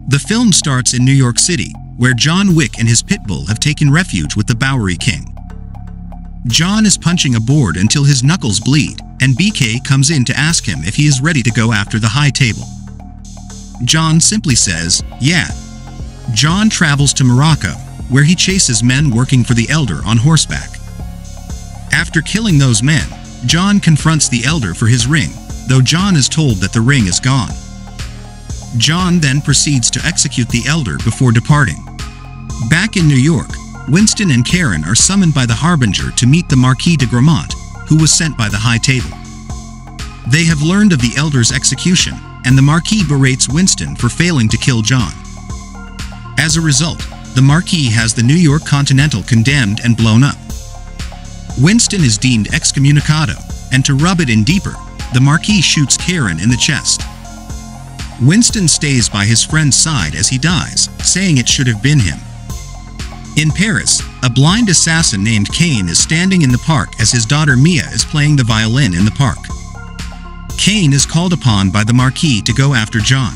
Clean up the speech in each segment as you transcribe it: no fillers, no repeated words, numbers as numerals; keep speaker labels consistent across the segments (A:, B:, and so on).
A: The film starts in New York City, where John Wick and his pit bull have taken refuge with the Bowery King. John is punching a board until his knuckles bleed, and BK comes in to ask him if he is ready to go after the high table. John simply says, yeah. John travels to Morocco, where he chases men working for the Elder on horseback. After killing those men, John confronts the Elder for his ring, though John is told that the ring is gone. John then proceeds to execute the Elder before departing. Back in New York, Winston and Karen are summoned by the Harbinger to meet the Marquis de Gramont, who was sent by the High Table. They have learned of the Elder's execution, and the Marquis berates Winston for failing to kill John. As a result, the Marquis has the New York Continental condemned and blown up. Winston is deemed excommunicado, and to rub it in deeper, the Marquis shoots Karen in the chest. Winston stays by his friend's side as he dies, saying it should have been him. In Paris, a blind assassin named Kane is standing in the park as his daughter Mia is playing the violin in the park. Kane is called upon by the Marquis to go after John.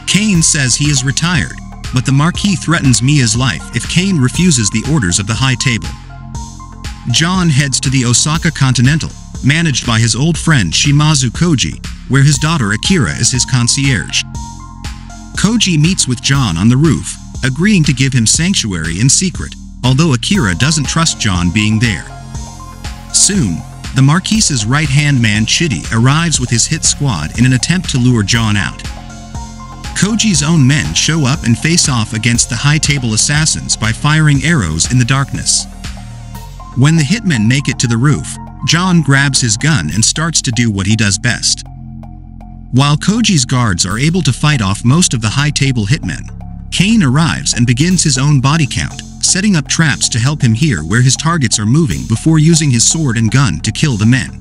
A: Kane says he is retired, but the Marquis threatens Mia's life if Kane refuses the orders of the High Table. John heads to the Osaka Continental, managed by his old friend Shimazu Koji, where his daughter Akira is his concierge. Koji meets with John on the roof, agreeing to give him sanctuary in secret, although Akira doesn't trust John being there. Soon, the Marquis's right-hand man Chidi arrives with his hit squad in an attempt to lure John out. Koji's own men show up and face off against the High Table assassins by firing arrows in the darkness. When the hitmen make it to the roof, John grabs his gun and starts to do what he does best. While Koji's guards are able to fight off most of the High Table hitmen, Kane arrives and begins his own body count, setting up traps to help him hear where his targets are moving before using his sword and gun to kill the men.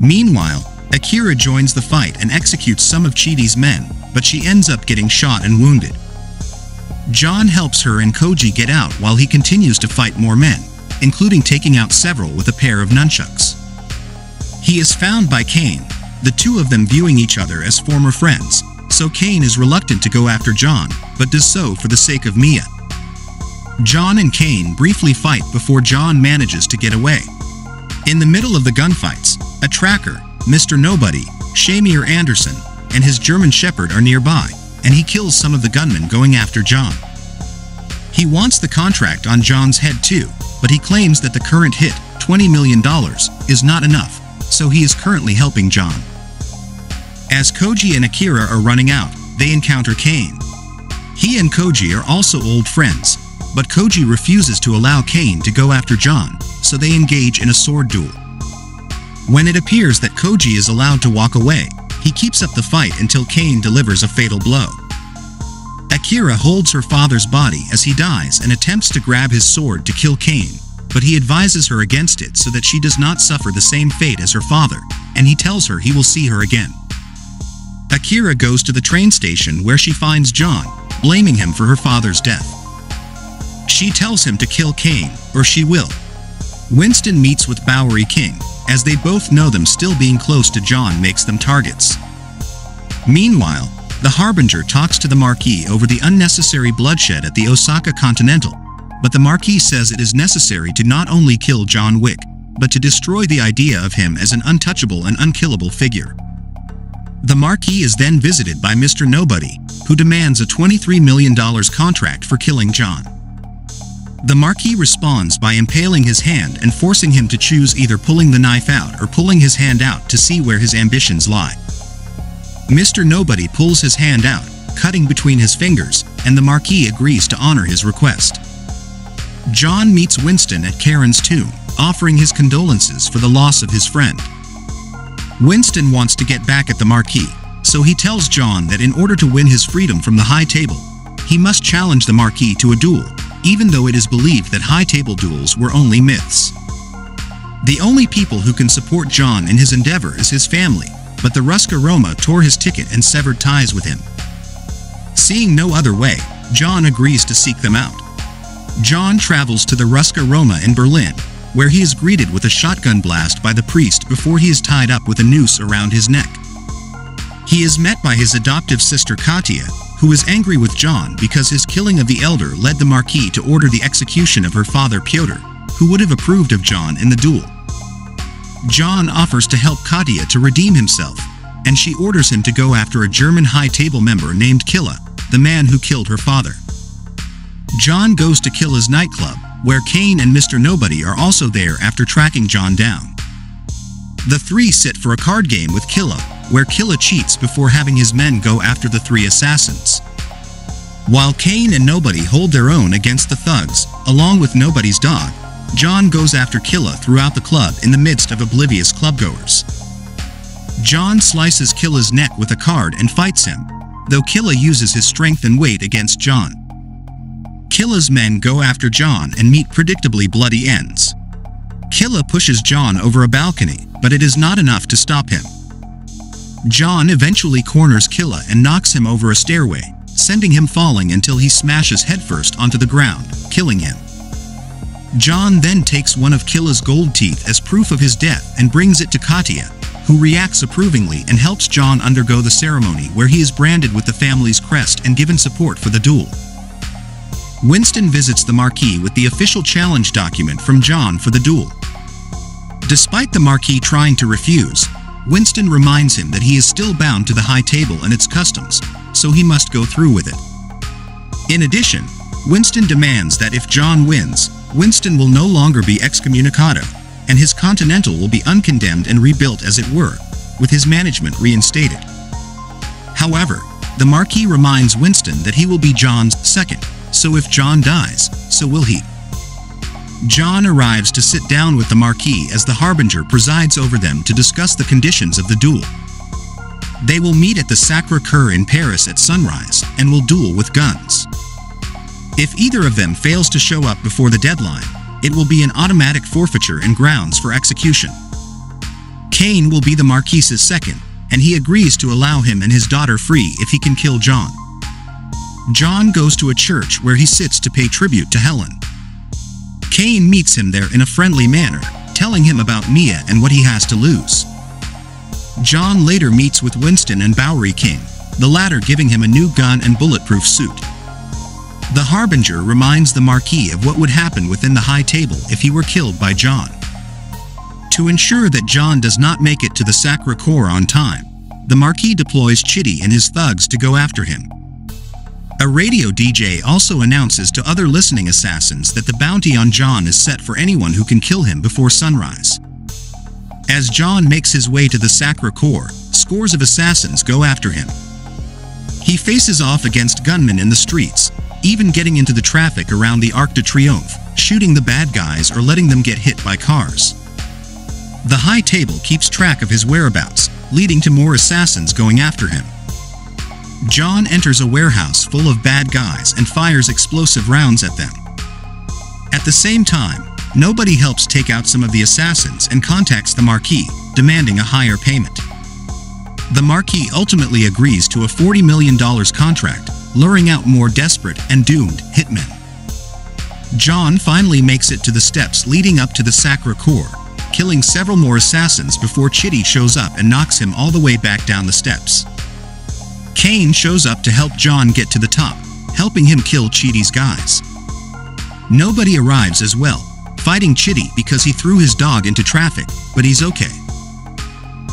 A: Meanwhile, Akira joins the fight and executes some of Chidi's men, but she ends up getting shot and wounded. John helps her and Koji get out while he continues to fight more men, including taking out several with a pair of nunchucks. He is found by Kane, the two of them viewing each other as former friends, so Kane is reluctant to go after John, but does so for the sake of Mia. John and Kane briefly fight before John manages to get away. In the middle of the gunfights, a tracker, Mr. Nobody, Shamir Anderson, and his German Shepherd are nearby, and he kills some of the gunmen going after John. He wants the contract on John's head too, but he claims that the current hit, $20 million, is not enough, so he is currently helping John. As Koji and Akira are running out, they encounter Kane. He and Koji are also old friends, but Koji refuses to allow Kane to go after John, so they engage in a sword duel. When it appears that Koji is allowed to walk away, he keeps up the fight until Kane delivers a fatal blow. Akira holds her father's body as he dies and attempts to grab his sword to kill Kane, but he advises her against it so that she does not suffer the same fate as her father, and he tells her he will see her again. Akira goes to the train station where she finds John, blaming him for her father's death. She tells him to kill Kane, or she will. Winston meets with Bowery King, as they both know them still being close to John makes them targets. Meanwhile, the Harbinger talks to the Marquis over the unnecessary bloodshed at the Osaka Continental, but the Marquis says it is necessary to not only kill John Wick, but to destroy the idea of him as an untouchable and unkillable figure. The Marquis is then visited by Mr. Nobody, who demands a $23 million contract for killing John. The Marquis responds by impaling his hand and forcing him to choose either pulling the knife out or pulling his hand out to see where his ambitions lie. Mr. Nobody pulls his hand out, cutting between his fingers, and the Marquis agrees to honor his request. John meets Winston at Karen's tomb, offering his condolences for the loss of his friend. Winston wants to get back at the Marquis, so he tells John that in order to win his freedom from the High Table, he must challenge the Marquis to a duel, even though it is believed that High Table duels were only myths. The only people who can support John in his endeavor is his family, but the Ruska Roma tore his ticket and severed ties with him. Seeing no other way, John agrees to seek them out. John travels to the Ruska Roma in Berlin, where he is greeted with a shotgun blast by the priest before he is tied up with a noose around his neck. He is met by his adoptive sister Katia, who is angry with Jon because his killing of the elder led the Marquis to order the execution of her father Piotr, who would have approved of Jon in the duel. Jon offers to help Katia to redeem himself, and she orders him to go after a German high table member named Killa, the man who killed her father. Jon goes to Killa's nightclub, where Kane and Mr. Nobody are also there after tracking Jon down. The three sit for a card game with Killa, where Killa cheats before having his men go after the three assassins. While Kane and Nobody hold their own against the thugs, along with Nobody's dog, Jon goes after Killa throughout the club in the midst of oblivious clubgoers. Jon slices Killa's neck with a card and fights him, though Killa uses his strength and weight against Jon. Killa's men go after Jon and meet predictably bloody ends. Killa pushes Jon over a balcony, but it is not enough to stop him. Jon eventually corners Killa and knocks him over a stairway, sending him falling until he smashes headfirst onto the ground, killing him. Jon then takes one of Killa's gold teeth as proof of his death and brings it to Katia, who reacts approvingly and helps Jon undergo the ceremony where he is branded with the family's crest and given support for the duel. Winston visits the Marquis with the official challenge document from Jon for the duel. Despite the Marquis trying to refuse, Winston reminds him that he is still bound to the high table and its customs, so he must go through with it. In addition, Winston demands that if Jon wins, Winston will no longer be excommunicado, and his Continental will be uncondemned and rebuilt as it were, with his management reinstated. However, the Marquis reminds Winston that he will be Jon's second, so if Jon dies, so will he. Jon arrives to sit down with the Marquis as the Harbinger presides over them to discuss the conditions of the duel. They will meet at the Sacré-Cœur in Paris at sunrise and will duel with guns. If either of them fails to show up before the deadline, it will be an automatic forfeiture and grounds for execution. Kane will be the Marquis's second, and he agrees to allow him and his daughter free if he can kill Jon. Jon goes to a church where he sits to pay tribute to Helen. Kane meets him there in a friendly manner, telling him about Mia and what he has to lose. Jon later meets with Winston and Bowery King, the latter giving him a new gun and bulletproof suit. The Harbinger reminds the Marquis of what would happen within the high table if he were killed by Jon. To ensure that Jon does not make it to the Sacré-Cœur on time, the Marquis deploys Chitty and his thugs to go after him. A radio DJ also announces to other listening assassins that the bounty on Jon is set for anyone who can kill him before sunrise. As Jon makes his way to the Sacré-Cœur, scores of assassins go after him. He faces off against gunmen in the streets, even getting into the traffic around the Arc de Triomphe, shooting the bad guys or letting them get hit by cars. The high table keeps track of his whereabouts, leading to more assassins going after him. Jon enters a warehouse full of bad guys and fires explosive rounds at them. At the same time, Nobody helps take out some of the assassins and contacts the Marquis, demanding a higher payment. The Marquis ultimately agrees to a $40 million contract, luring out more desperate and doomed hitmen. Jon finally makes it to the steps leading up to the Sacré-Cœur, killing several more assassins before Chitty shows up and knocks him all the way back down the steps. Kane shows up to help Jon get to the top, helping him kill Chitty's guys. Nobody arrives as well, fighting Chitty because he threw his dog into traffic, but he's okay.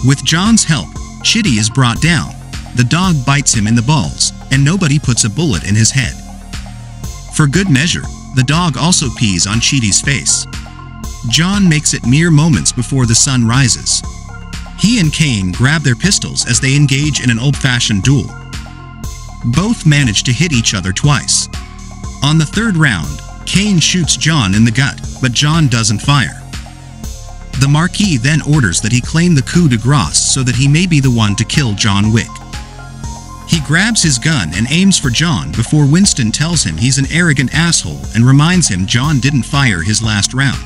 A: With Jon's help, Chitty is brought down. The dog bites him in the balls, and Nobody puts a bullet in his head. For good measure, the dog also pees on Chitty's face. Jon makes it mere moments before the sun rises. He and Kane grab their pistols as they engage in an old-fashioned duel. Both manage to hit each other twice. On the third round, Kane shoots Jon in the gut, but Jon doesn't fire. The Marquis then orders that he claim the coup de grace so that he may be the one to kill John Wick. He grabs his gun and aims for Jon before Winston tells him he's an arrogant asshole and reminds him Jon didn't fire his last round.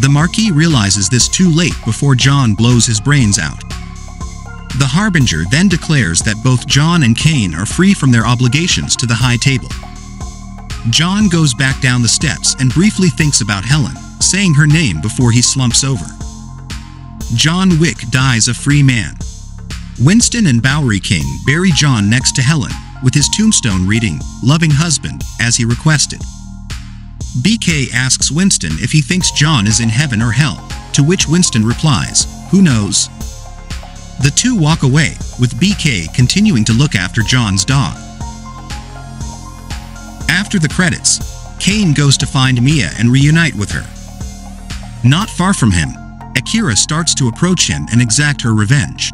A: The Marquis realizes this too late before Jon blows his brains out. The Harbinger then declares that both Jon and Kane are free from their obligations to the high table. Jon goes back down the steps and briefly thinks about Helen, saying her name before he slumps over. John Wick dies a free man. Winston and Bowery King bury Jon next to Helen, with his tombstone reading, "Loving husband," as he requested. BK asks Winston if he thinks Jon is in heaven or hell, to which Winston replies, "Who knows?" The two walk away, with BK continuing to look after Jon's dog. After the credits, Kane goes to find Mia and reunite with her. Not far from him, Akira starts to approach him and exact her revenge.